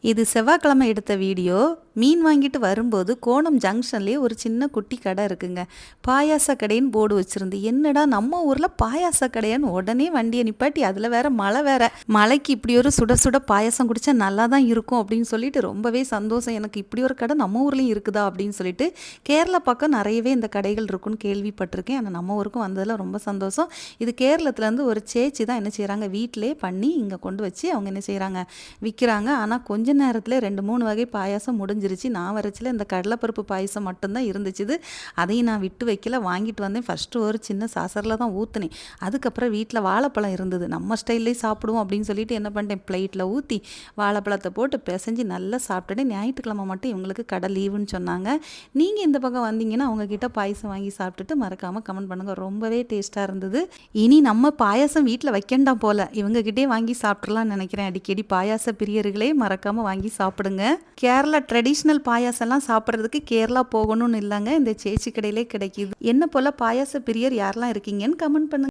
இது செவ்வாய்க்கிழமை எடுத்த வீடியோ. மீன் வாங்கிட்டு வரும்போது கோணம் ஜங்ஷன்லேயே ஒரு சின்ன குட்டி கடை இருக்குங்க. பாயாச கடைன்னு போர்டு வச்சுருந்து, என்னடா நம்ம ஊரில் பாயாச கடையான்னு உடனே வண்டியை நிப்பாட்டி, அதில் வேற மழை வேற, மழைக்கு இப்படி ஒரு சுட சுட பாயாசம் குடித்தா நல்லா தான் இருக்கும் அப்படின்னு சொல்லிட்டு ரொம்பவே சந்தோஷம். எனக்கு இப்படி ஒரு கடை நம்ம ஊர்லேயும் இருக்குதா அப்படின்னு சொல்லிட்டு. கேரளா பக்கம் நிறையவே இந்த கடைகள் இருக்குன்னு கேள்விப்பட்டிருக்கேன். ஆனால் நம்ம ஊருக்கும் வந்ததில் ரொம்ப சந்தோஷம். இது கேரளத்துலேருந்து ஒரு சேச்சி தான் என்ன செய்கிறாங்க, வீட்டிலே பண்ணி இங்கே கொண்டு வச்சு அவங்க என்ன செய்கிறாங்க, விற்கிறாங்க. ஆனால் கொஞ்ச நேரத்தில் 2-3 வகை பாயாசம் முடிஞ்சிருச்சு. நான் வரைச்சில் இந்த கடலைப்பருப்பு பாயசம் மட்டும்தான் இருந்துச்சு. அதையும் நான் விட்டு வைக்கல, வாங்கிட்டு வந்தேன். ஃபஸ்ட்டு ஒரு சின்ன சாசரில் தான் ஊற்றுனேன். அதுக்கப்புறம் வீட்டில் வாழைப்பழம் இருந்தது, நம்ம ஸ்டைல்லே சாப்பிடுவோம் அப்படின்னு சொல்லிட்டு என்ன பண்ணிட்டேன், பிளேட்டில் ஊற்றி வாழைப்பழத்தை போட்டு பிசைஞ்சு நல்லா சாப்பிட்டுட்டு, ஞாயிற்றுக்கிழமை மட்டும் இவங்களுக்கு கடை லீவுன்னு சொன்னாங்க. நீங்கள் இந்த பக்கம் வந்தீங்கன்னா அவங்கக்கிட்ட பாயசம் வாங்கி சாப்பிட்டுட்டு மறக்காமல் கமெண்ட் பண்ணுங்கள். ரொம்பவே டேஸ்ட்டாக இருந்தது. இனி நம்ம பாயாசம் வீட்டில் வைக்கண்டாம் போல், இவங்ககிட்டே வாங்கி சாப்பிட்றலான்னு நினைக்கிறேன். அடிக்கடி பாயாச பிரியர்களே மறக்காமல் வாங்கி சாப்பிடுங்க. கேரளா ட்ரெடிஷ்னல் பாயாசம்லாம் சாப்பிட்றதுக்கு கேரளா போகணும்னு இல்லைங்க, இந்த சேச்சி கடையிலே கிடைக்கிது. என்ன போல் பாயாச பிரியர் யாரெல்லாம் இருக்கீங்கன்னு கமெண்ட் பண்ணுங்க.